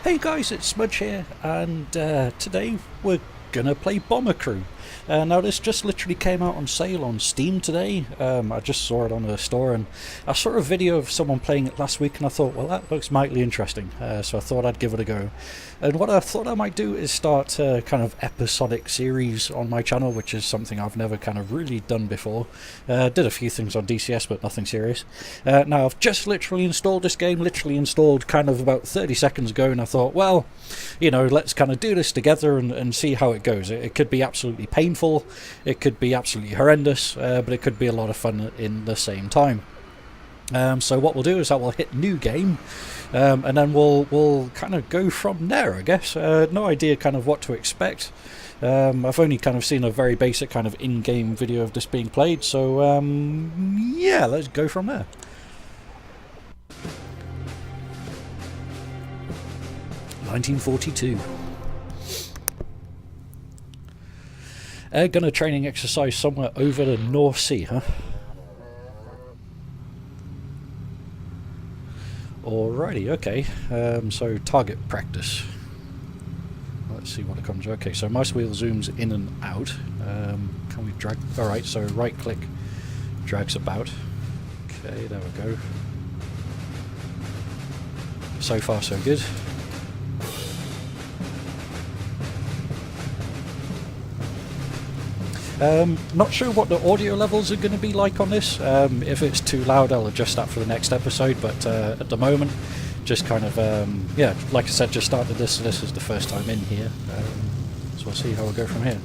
Hey guys, it's Smudge here, and today we're gonna play Bomber Crew. Now this just literally came out on sale on Steam today. I just saw it on the store, and I saw a video of someone playing it last week, and I thought, well, that looks mightily interesting. So I thought I'd give it a go. And what I thought I might do is start a kind of episodic series on my channel, which is something I've never kind of really done before. Did a few things on DCS, but nothing serious. Now I've just literally installed this game, literally installed kind of about 30 seconds ago, and I thought, well, you know, let's kind of do this together and see how it goes. It could be absolutely painful, it could be absolutely horrendous, but it could be a lot of fun in the same time. So what we'll do is I will hit new game, and then we'll kind of go from there, I guess. No idea kind of what to expect. I've only kind of seen a very basic kind of in-game video of this being played, so yeah, let's go from there. (1942). Gunner training exercise somewhere over the North Sea, huh? Alrighty, okay. So target practice. Let's see what it comes. Okay, so mouse wheel zooms in and out. Can we drag? Alright, so right click drags about. Okay, there we go. So far so good. Not sure what the audio levels are going to be like on this. If it's too loud, I'll adjust that for the next episode, but at the moment, just kind of, yeah, like I said, just started this, so this is the first time in here, so we'll see how we go from here.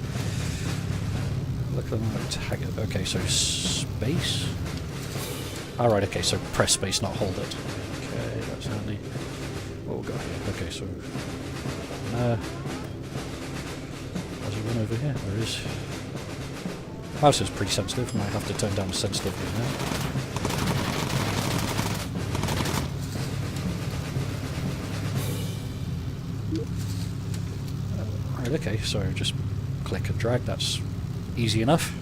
Look at that tag. Okay, so space. Alright, okay, so press space, not hold it. Okay, that's handy. Oh god, okay, so how's he run over here? There is. Mouse is pretty sensitive, might have to turn down the sensitivity now. Right, okay, so just click and drag, that's easy enough.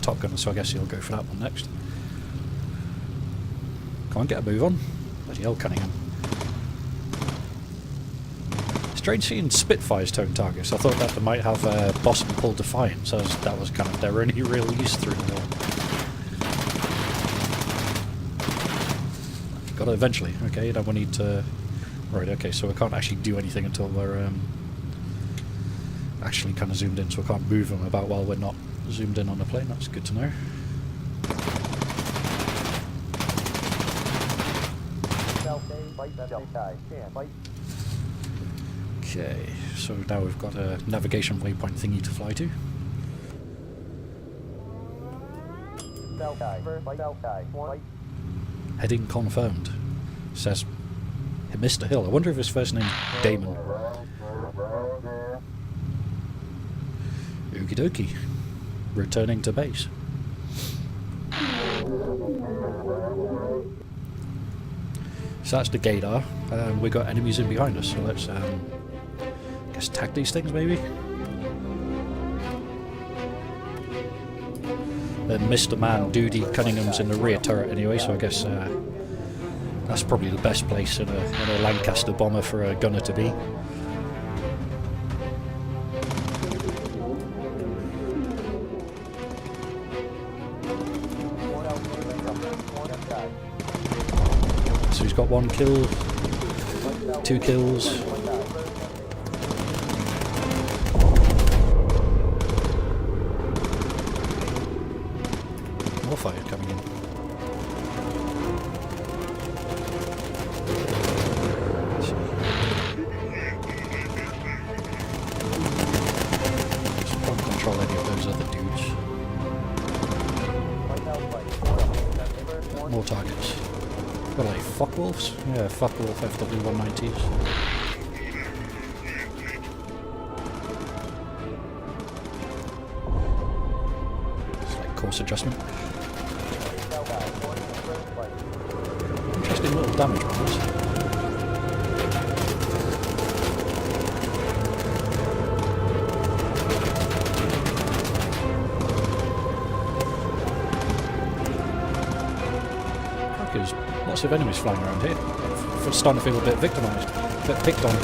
Top Gunner, so I guess he'll go for that one next. Come on, get a move on. Bloody hell, Cunningham. Strange seeing Spitfires towing targets. I thought that they might have Boston Pull Defiance, so that was kind of their only real use through the war. Got it eventually. Okay, now we need to... Right, okay, so we can't actually do anything until we're actually kind of zoomed in, so we can't move them about while we're not zoomed in on the plane. That's good to know. Okay, so now we've got a navigation waypoint thingy to fly to. Heading confirmed. Says Mr. Hill. I wonder if his first name's Damon. Okie dokie. Returning to base. So that's the gator. We got enemies in behind us, so let's guess tag these things maybe. Then Mr. Man Duty Cunningham's in the rear turret anyway, so I guess that's probably the best place in a Lancaster bomber for a gunner to be. So he's got 1 kill, 2 kills. More fire coming in. So can't control any of those other dudes. More targets. What are they, Focke-Wulfs? Yeah, Focke-Wulf FW-190s. It's like course adjustment. Interesting little damage bonus. There's lots of enemies flying around here. I'm starting to feel a bit victimised. Bit picked on.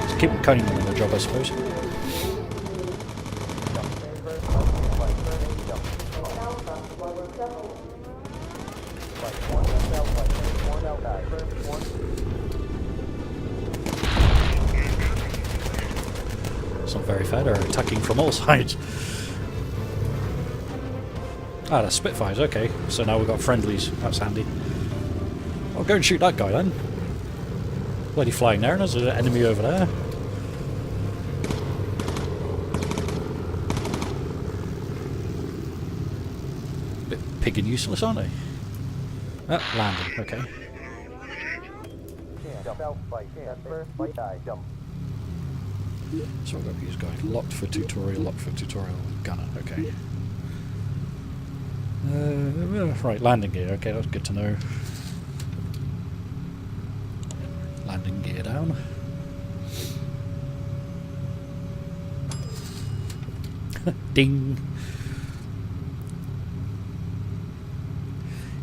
Just keep them cutting them in the job, I suppose. It's not very fair, they're attacking from all sides. Ah, that's Spitfires, okay. So now we've got friendlies, that's handy. I'll go and shoot that guy then. Bloody flying there, and there's an enemy over there. Bit pig and useless, aren't they? Ah, landing, okay. So I've got these guys locked for tutorial, gunner, okay. Right, landing gear, okay, that's good to know. Landing gear down. Ding!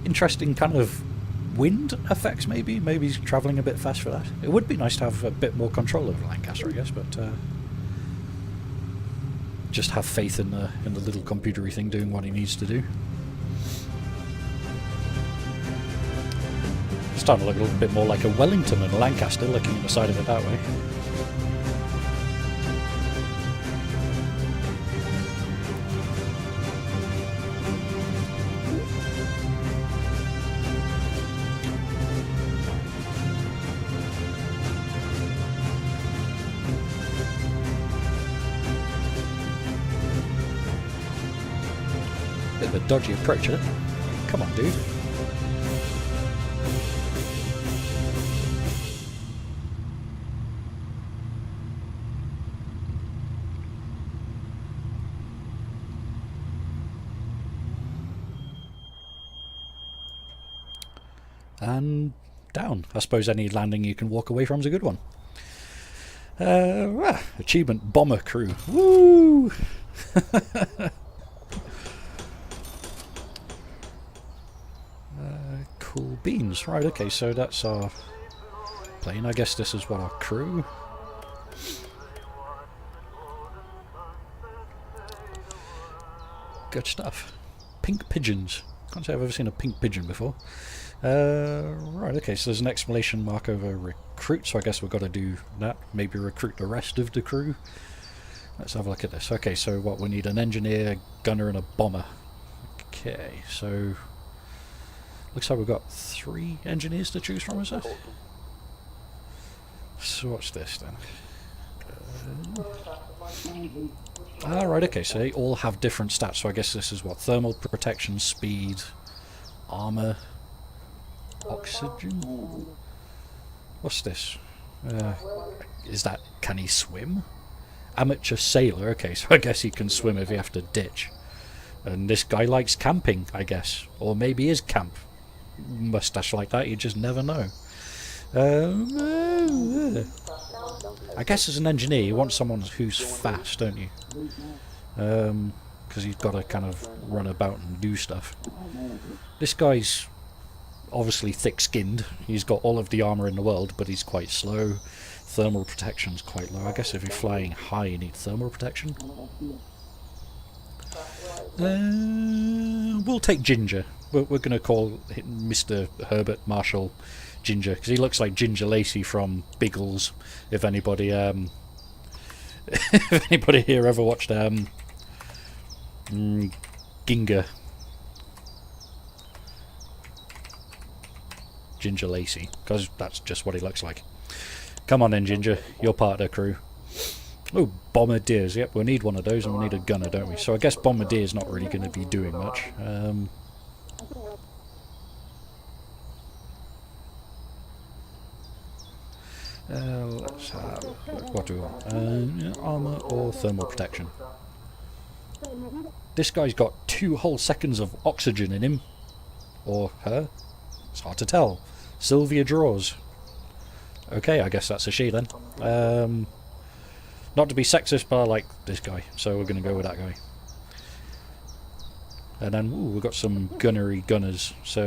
Interesting kind of wind effects, maybe? Maybe he's travelling a bit fast for that. It would be nice to have a bit more control over Lancaster, I guess, but just have faith in the little computery thing doing what he needs to do. Starting to look a little bit more like a Wellington and a Lancaster, looking at the side of it that way. Bit of a dodgy approach, isn't it? Come on, dude. And down. I suppose any landing you can walk away from is a good one. Achievement Bomber Crew. Woo! Cool beans. Right, okay, so that's our plane. I guess this is what our crew. Good stuff. Pink pigeons. Can't say I've ever seen a pink pigeon before. Right, okay, so there's an exclamation mark over recruit, so I guess we've got to do that. Maybe recruit the rest of the crew. Let's have a look at this. Okay, so what, we need an engineer, gunner and a bomber. Okay, so looks like we've got 3 engineers to choose from, is it? So what's this then? Right, okay, so they all have different stats, so I guess this is what? Thermal protection, speed, armour, oxygen? What's this? Is that, can he swim? Amateur sailor, okay, so I guess he can swim if you have to ditch. And this guy likes camping, I guess. Or maybe is camp. Mustache like that, you just never know. I guess as an engineer you want someone who's fast, don't you? Because you've got to kind of run about and do stuff. This guy's obviously thick-skinned. He's got all of the armour in the world, but he's quite slow. Thermal protection's quite low. I guess if you're flying high you need thermal protection. We'll take Ginger. We're going to call Mr. Herbert Marshall Ginger, because he looks like Ginger Lacey from Biggles. If anybody, if anybody here ever watched Ginger Lacey, because that's just what he looks like. Come on then, Ginger, you're part of the crew. Oh, bombardiers. Yep, we need one of those, and we need a gunner, don't we? So I guess bombardier's not really going to be doing much. Let's have... what do we want? Armour or thermal protection? This guy's got 2 whole seconds of oxygen in him. Or her. It's hard to tell. Sylvia Draws. Okay, I guess that's a she then. Not to be sexist, but I like this guy, so we're going to go with that guy. And then, ooh, we've got some gunnery gunners. So,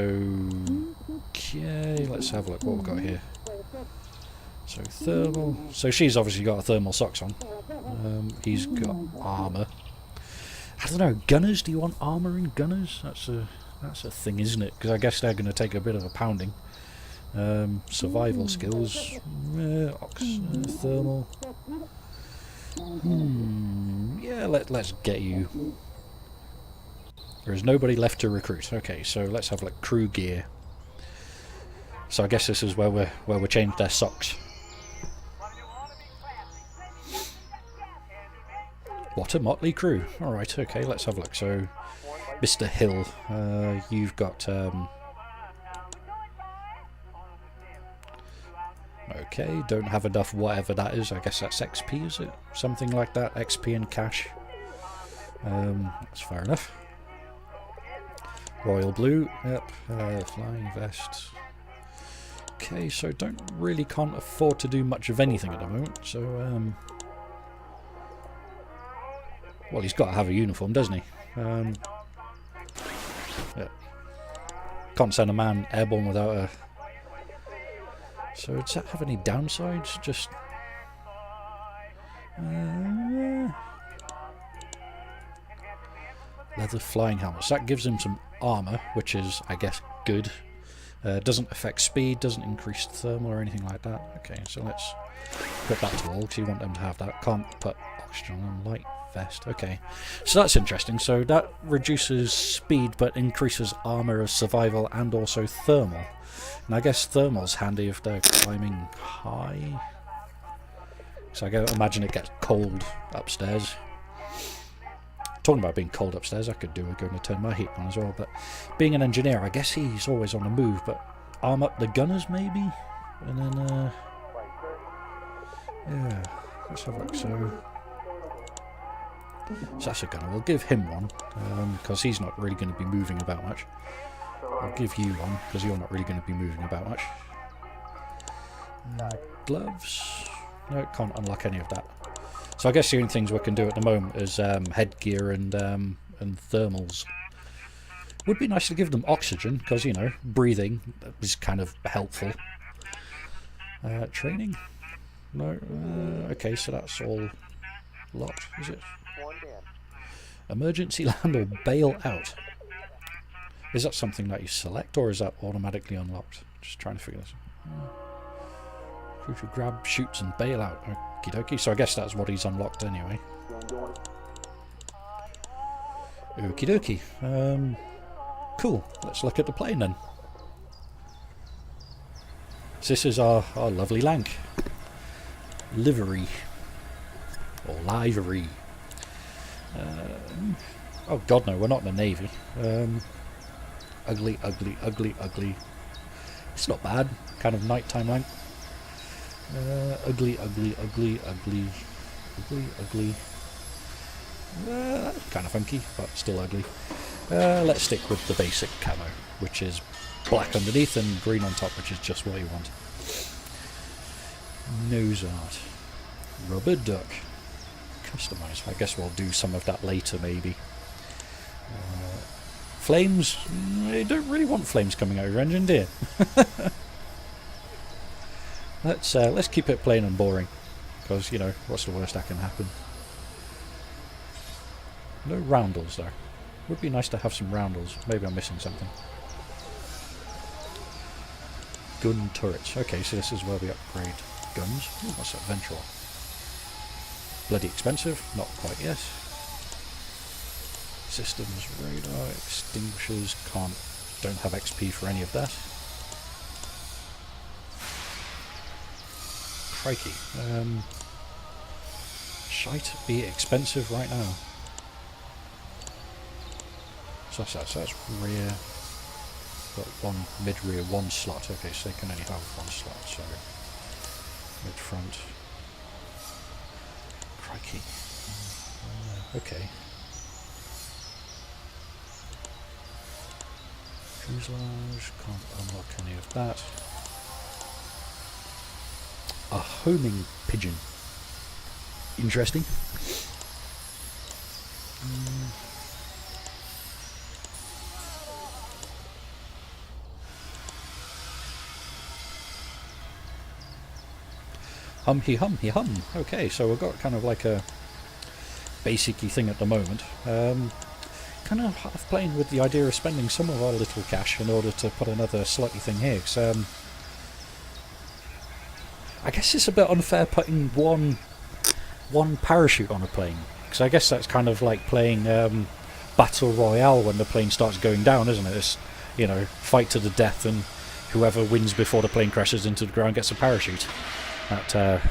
okay, let's have a look what we've got here. So, thermal. So she's obviously got a thermal socks on. He's got armour. I don't know, gunners? Do you want armour in gunners? That's a thing, isn't it? Because I guess they're going to take a bit of a pounding. Survival skills. Thermal. Yeah, let's get you. There is nobody left to recruit. Okay, so let's have like crew gear. So I guess this is where we changed their socks. What a motley crew. Alright, okay, let's have a look. So, Mr. Hill, you've got... okay, don't have enough whatever that is. I guess that's XP, is it? Something like that. XP and cash. That's fair enough. Royal blue, yep. Flying vest. Okay, so can't afford to do much of anything at the moment. So, well, he's got to have a uniform, doesn't he? Yeah. Can't send a man airborne without a... So does that have any downsides? Just... leather flying helmets. That gives him some armour, which is, I guess, good. Doesn't affect speed, doesn't increase thermal or anything like that. Okay, so let's put that to all, because you want them to have that. Can't put oxygen on light vest. Okay, so that's interesting. So that reduces speed, but increases armour of survival and also thermal. And I guess thermal's handy if they're climbing high. So I imagine it gets cold upstairs. Talking about being cold upstairs, I could do with going to turn my heat on as well, but being an engineer, I guess he's always on the move, but arm up the gunners maybe? And then, yeah, let's have a look. So that's a gunner. We'll give him one, because he's not really going to be moving about much. I'll give you one, because you're not really going to be moving about much. Gloves. No, can't unlock any of that. So I guess the only things we can do at the moment is headgear and thermals. Would be nice to give them oxygen, because, you know, breathing is kind of helpful. Training? No. Okay, so that's all locked, is it? Emergency land or bail out. Is that something that you select, or is that automatically unlocked? Just trying to figure this out. Who should grab, shoots, and bail out? Okie dokie. So I guess that's what he's unlocked anyway. Okie dokie. Cool. Let's look at the plane then. So this is our lovely Lanc. Livery. Or livery. Oh god no, we're not in the Navy. Ugly, ugly, ugly, ugly. It's not bad. Kind of nighttime Lanc. Ugly, ugly, ugly, ugly, ugly, ugly. Kind of funky, but still ugly. Let's stick with the basic camo, which is black underneath and green on top, which is just what you want. Nose art. Rubber duck. Customise. I guess we'll do some of that later, maybe. Flames. You don't really want flames coming out of your engine, do you? Let's keep it plain and boring, because, you know, what's the worst that can happen? No roundels though. Would be nice to have some roundels. Maybe I'm missing something. Gun turrets. Okay, so this is where we upgrade guns. Ooh, what's that? Ventral. Bloody expensive. Not quite yet. Systems, radar, extinguishers. Don't have XP for any of that. Crikey. Shite be expensive right now. So that's rear. Got one mid-rear, one slot. Okay, so they can only have one slot, so mid-front. Crikey. Okay. Fuselage, can't unlock any of that. A homing pigeon. Interesting. Hum he hum he hum. Okay, so we've got kind of like a basic-y thing at the moment. Kind of half playing with the idea of spending some of our little cash in order to put another slotty thing here. Cause, I guess it's a bit unfair putting one parachute on a plane. Because I guess that's kind of like playing Battle Royale when the plane starts going down, isn't it? It's, you know, fight to the death and whoever wins before the plane crashes into the ground gets a parachute. That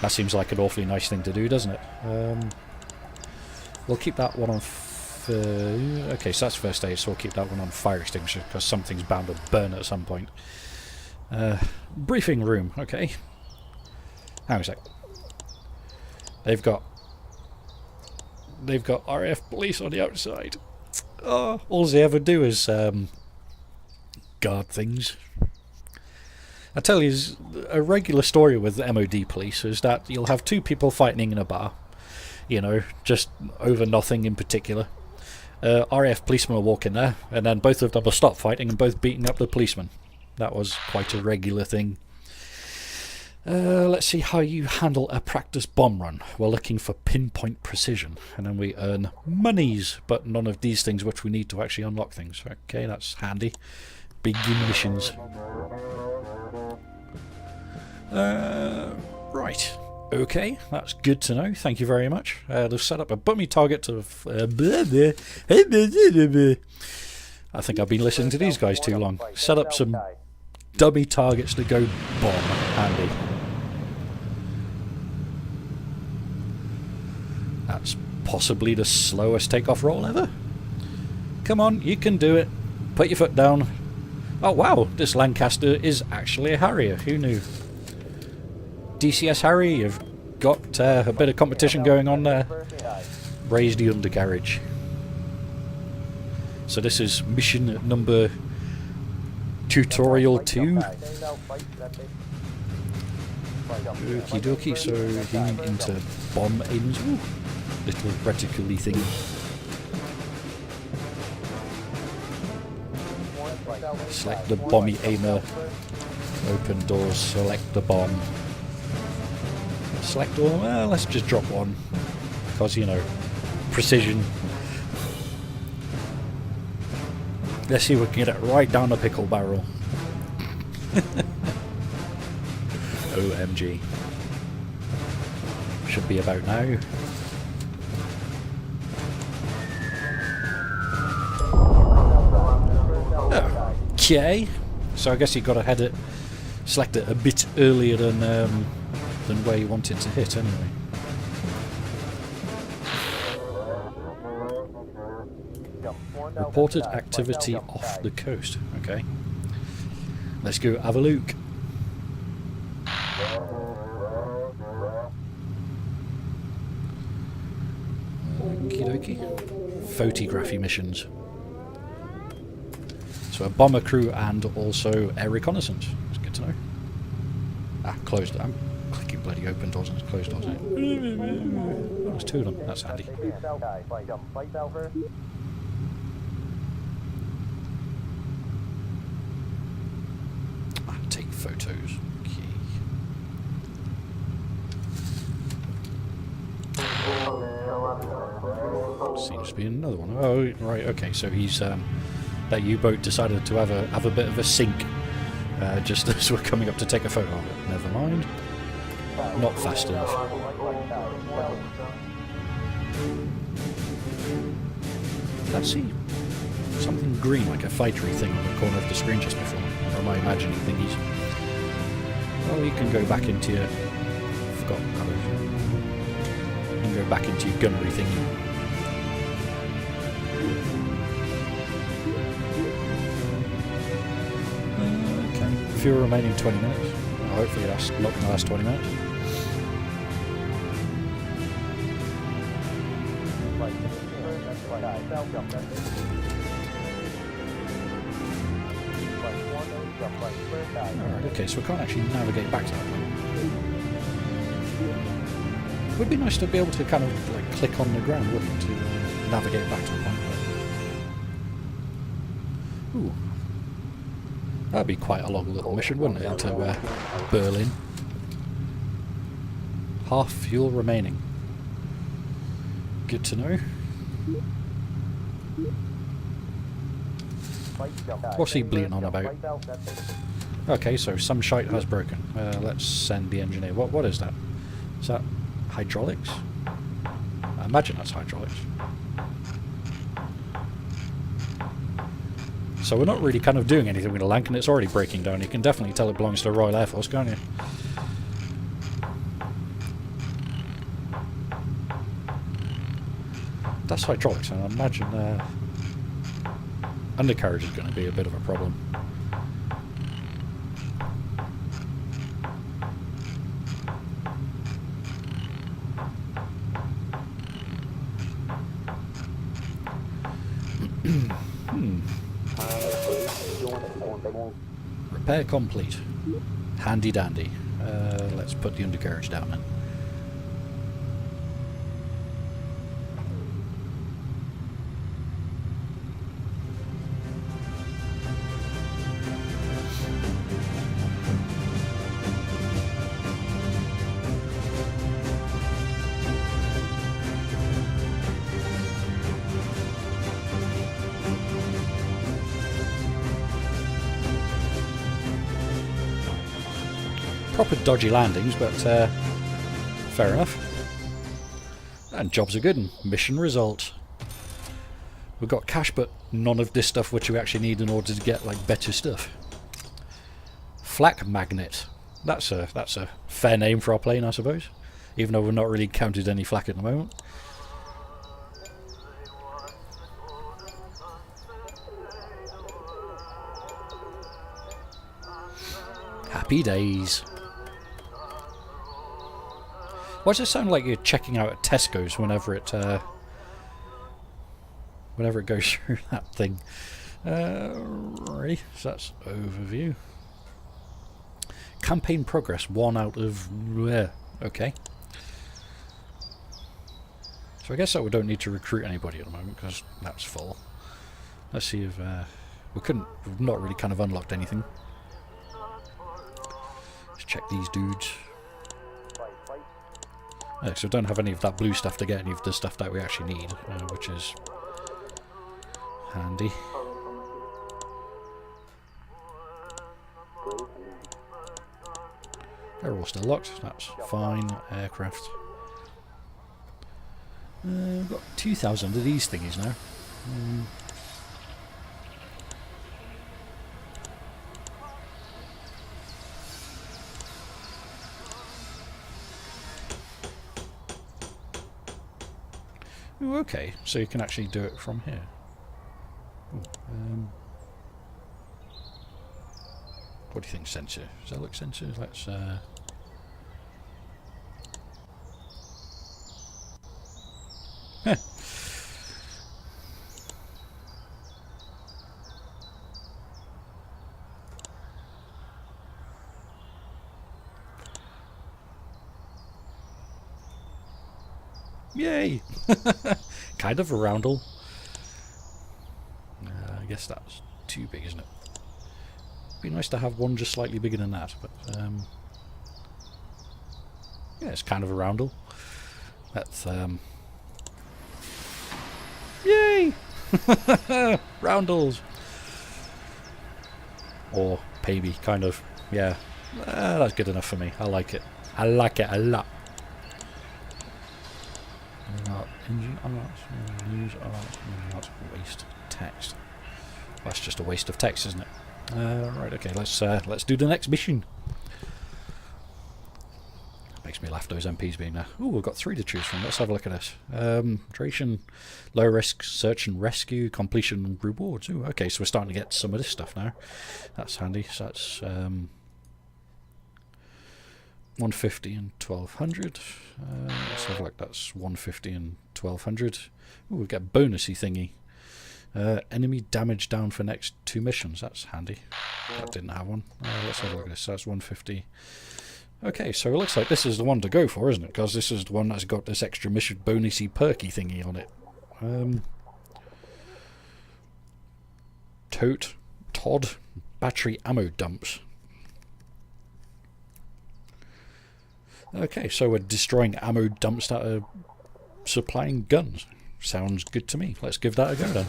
seems like an awfully nice thing to do, doesn't it? We'll keep that one on... okay, so that's first aid, so we'll keep that one on fire extinguisher, because something's bound to burn at some point. Briefing room, okay. Hang on a sec. They've got RAF police on the outside. Oh, all they ever do is guard things. I tell you, a regular story with the MOD police is that you'll have two people fighting in a bar, you know, just over nothing in particular. RAF policemen will walk in there, and then both of them will stop fighting and both beating up the policeman. That was quite a regular thing. Let's see how you handle a practice bomb run. We're looking for pinpoint precision, and then we earn monies, but none of these things which we need to actually unlock things. Okay, that's handy. Begin missions. Right. Okay, that's good to know. Thank you very much. They've set up a bummy target to... I think I've been listening to these guys too long. Set up some dummy targets to go bomb. Handy. That's possibly the slowest takeoff roll ever. Come on, you can do it. Put your foot down. Oh wow, this Lancaster is actually a Harrier. Who knew? DCS Harry, you've got a bit of competition going on there. Raise the undercarriage. So this is mission number tutorial 2. Okie dokie, so heading into bomb aims. Ooh, little reticle-y thing. Select the bomby aimer. Open doors, select the bomb. Select all, well, let's just drop one. Because, you know, precision. Let's see if we can get it right down the pickle barrel. OMG. Should be about now. Okay. So I guess you've got to head it, select it a bit earlier than where you want it to hit anyway. Reported activity off the coast. Okay. Let's go have a look. Okie dokie. Photography missions. So a bomber crew and also air reconnaissance. It's good to know. Ah, closed. I'm clicking bloody open doors and it's closed doors. Oh, there's two of them. That's handy. Take photos. Okay. Seems to be another one. Oh, right. Okay. So he's that U-boat decided to have a bit of a sink just as we're coming up to take a photo of it. Never mind. Not fast enough. Let's see something green like a fightery thing on the corner of the screen just before. Or am I imagining thingies? Well, you can go back into your... forgot colours. You can go back into your gunnery thingy. Okay. Fuel remaining 20 minutes. Well, hopefully that's not going to last 20 minutes. Alright, okay, so we can't actually navigate back to that point. It would be nice to be able to kind of like click on the ground, wouldn't it, to navigate back to the point. Ooh. That'd be quite a long little mission, wouldn't it, into Berlin. Half fuel remaining. Good to know. What's he bleating on about? Okay, so some shite has broken. Let's send the engineer. What is that? Is that hydraulics? I imagine that's hydraulics. So we're not really kind of doing anything with the Lanc, and it's already breaking down. You can definitely tell it belongs to the Royal Air Force, can't you? That's hydraulics, and I imagine undercarriage is going to be a bit of a problem. Repair complete. Handy dandy. Let's put the undercarriage down then. Proper dodgy landings, but fair enough. And jobs are good, and mission result. We've got cash, but none of this stuff which we actually need in order to get like better stuff. Flak magnet. That's a fair name for our plane, I suppose. Even though we've not really counted any flak at the moment. Happy days. Why does it sound like you're checking out at Tesco's whenever it goes through that thing? Right, so that's overview. Campaign progress, 1 out of... okay. So I guess that we don't need to recruit anybody at the moment because that's full. Let's see if... we've not really kind of unlocked anything. Let's check these dudes. Yeah, so we don't have any of that blue stuff to get any of the stuff that we actually need, which is handy. They're all still locked, that's fine. Aircraft. We've got 2,000 of these thingies now. Ooh, okay, so you can actually do it from here. Ooh, what do you think, sensor? Does that look sensor? Let's Yay! Kind of a roundel. I guess that's too big, isn't it? Be nice to have one just slightly bigger than that, but yeah, it's kind of a roundel. That's yay! Roundels, or maybe kind of, yeah. That's good enough for me. I like it. I like it a lot. Engine use not waste text. Well, that's just a waste of text, isn't it? Right. Okay. Let's do the next mission. Makes me laugh, those MPs being there. Ooh, we've got 3 to choose from. Let's have a look at this. Duration, low risk, search and rescue, completion rewards. Ooh, okay. So we're starting to get some of this stuff now. That's handy. So that's 150 and 1200. Let's have a look. That's 150 and 1200. Ooh, we get a bonusy thingy. Enemy damage down for next 2 missions. That's handy. That didn't have one. Let's have a look at this. So that's 150. Okay, so it looks like this is the one to go for, isn't it? Because this is the one that's got this extra mission bonusy perky thingy on it. Todd battery ammo dumps. Okay, so we're destroying ammo dumps that are supplying guns. Sounds good to me. Let's give that a go then.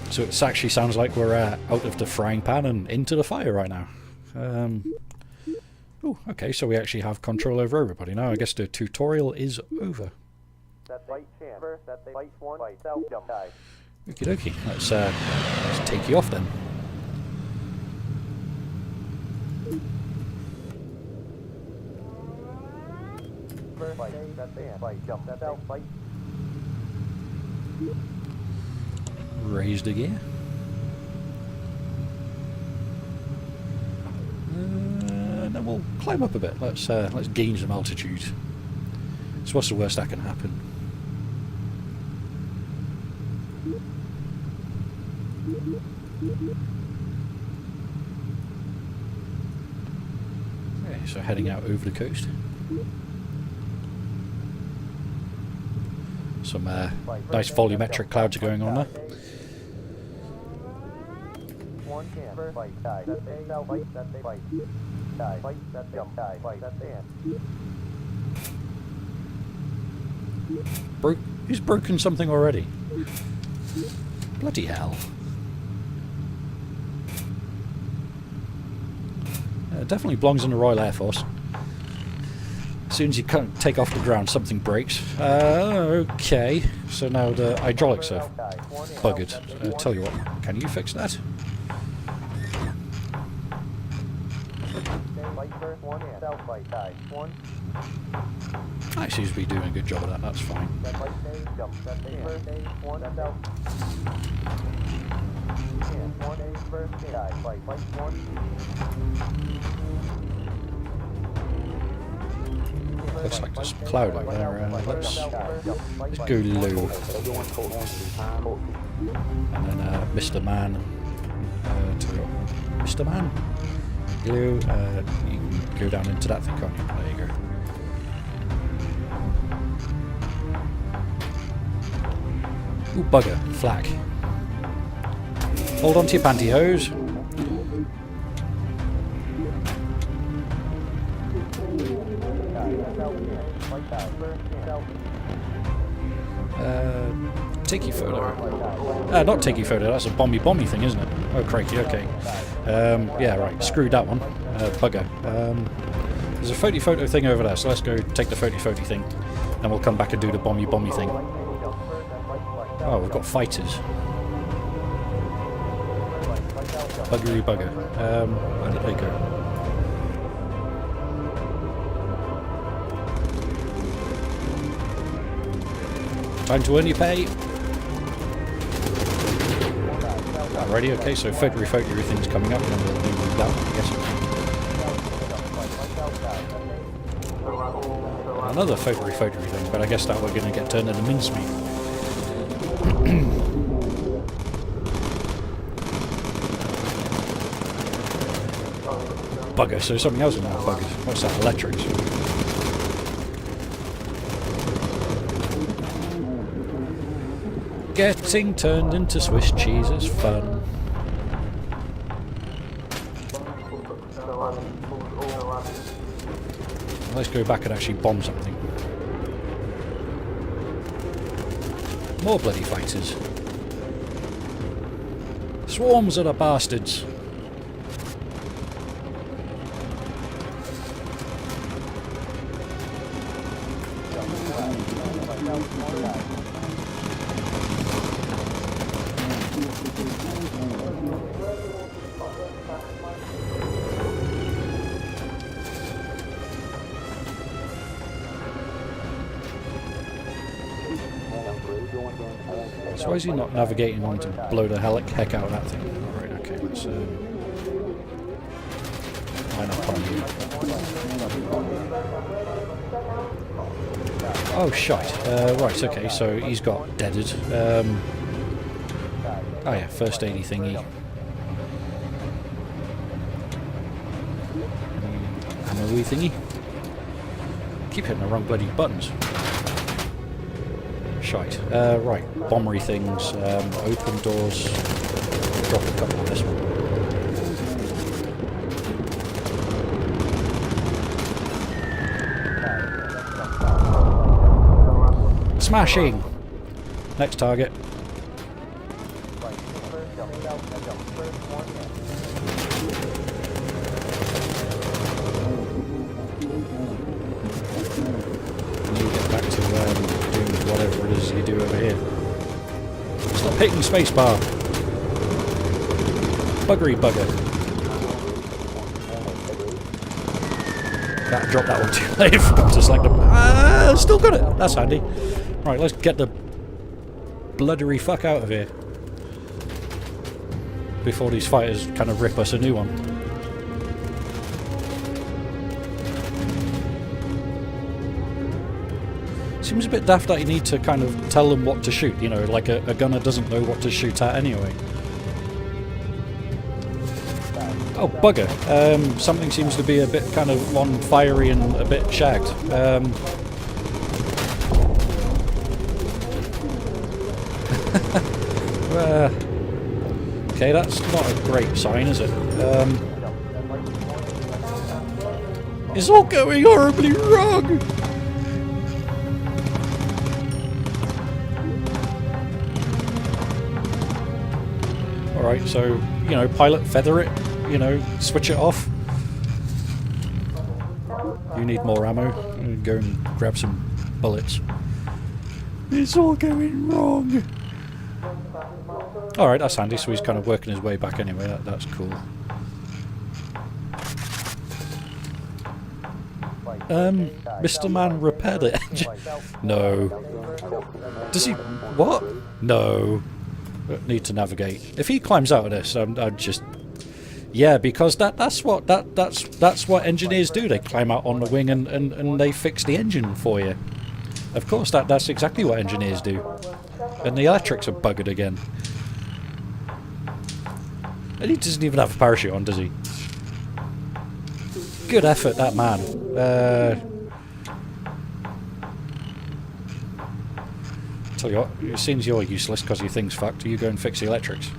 So it actually sounds like we're out of the frying pan and into the fire right now. Oh, okay, so we actually have control over everybody now. I guess the tutorial is over. Okie dokie, let's take you off then. Raise the gear. And then we'll climb up a bit. Let's gain some altitude. So what's the worst that can happen? Okay, so heading out over the coast. Some nice volumetric clouds are going on there. He's broken something already. Bloody hell. Definitely belongs in the Royal Air Force. As soon as you take off the ground, something breaks. Okay, so now the hydraulics are buggered. Tell you what, can you fix that? I seems to be doing a good job of that, that's fine. Looks like there's a cloud out there. Let's go low. And then Mr. Man to Mr. Man. Glue. You can go down into that thing, can't you? There you go. Ooh, bugger. Flak. Hold on to your pantyhose. Take your photo. Not take your photo, that's a bomby thing, isn't it? Oh, crikey, okay. Yeah, right, screwed that one. Bugger. There's a photo thing over there, so let's go take the photo thing, and we'll come back and do the bomby thing. Oh, we've got fighters. Buggery bugger. Where did they go? Time to earn your pay. Alrighty, okay, so photo thing's coming up, and then we'll do that one, I guess. Another photo thing, but I guess that we're going to get turned into mincemeat. Bugger, so something else in that bugger. What's that? Electrics. Getting turned into Swiss cheese is fun. Let's go back and actually bomb something. More bloody fighters. Swarms of the bastards. So why is he not navigating on to blow the heck out of that thing? Alright, okay, let's line up on you. Oh, shite. Right, okay, so he's got deaded. Oh yeah, first aid thingy. Ammo-y thingy. Keep hitting the wrong bloody buttons. Shite. Right, bombery things, open doors, drop a couple of this one. Smashing! Next target. And you get back to doing whatever it is you do over here. Stop hitting spacebar! Buggery bugger. That dropped that one too late. Forgot to select them. Still got it. That's handy. Right, let's get the bloodery fuck out of here before these fighters kind of rip us a new one. Seems a bit daft that you need to kind of tell them what to shoot. You know, like a gunner doesn't know what to shoot at anyway. Oh, bugger. Something seems to be a bit kind of on fiery and a bit shagged. Okay, that's not a great sign, is it? It's all going horribly wrong! Alright, so, you know, pilot, feather it. You know, switch it off. You need more ammo. Go and grab some bullets. It's all going wrong. Alright, that's handy, so he's kind of working his way back anyway. That's cool. Mr. Man repaired the engine. No. Does he... What? No. Need to navigate. If he climbs out of this, I'd just... Yeah, because that's what engineers do. They climb out on the wing and they fix the engine for you. Of course, that's exactly what engineers do. And the electrics are buggered again. And he doesn't even have a parachute on, does he? Good effort, that man. Tell you what, it seems you're useless because your thing's fucked. You go and fix the electrics.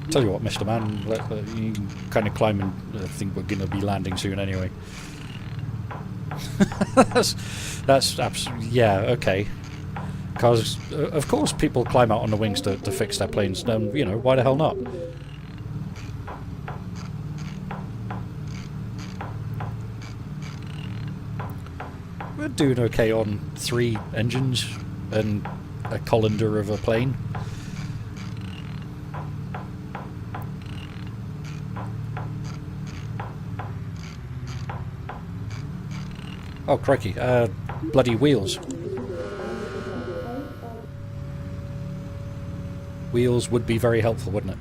Tell you what, Mr. Man, you can kind of climb and I think we're going to be landing soon anyway. that's absolutely... Yeah, okay. Because, of course, people climb out on the wings to fix their planes. You know, why the hell not? We're doing okay on 3 engines and a colander of a plane. Oh, crikey. Bloody wheels. Wheels would be very helpful, wouldn't it?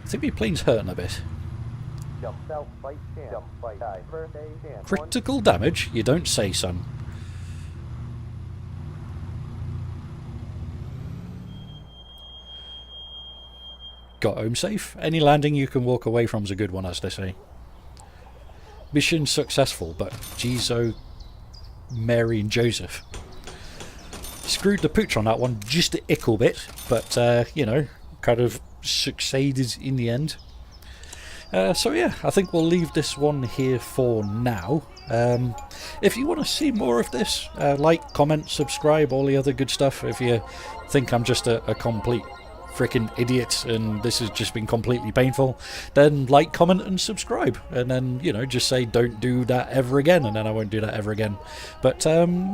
I think my plane's hurting a bit. Critical damage? You don't say, son. Got home safe? Any landing you can walk away from is a good one, as they say. Mission successful, but geez, oh, Mary and Joseph. Screwed the pooch on that one just a ickle bit, but, you know, kind of succeeded in the end. So yeah, I think we'll leave this one here for now. If you want to see more of this, like, comment, subscribe, all the other good stuff. If you think I'm just a complete freaking idiot and this has just been completely painful, then like, comment and subscribe, and then, you know, just say don't do that ever again, and then I won't do that ever again. But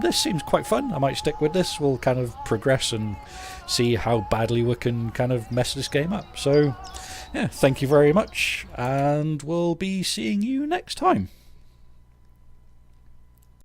this seems quite fun. I might stick with this. We'll kind of progress and see how badly we can kind of mess this game up. So yeah, thank you very much, and we'll be seeing you next time.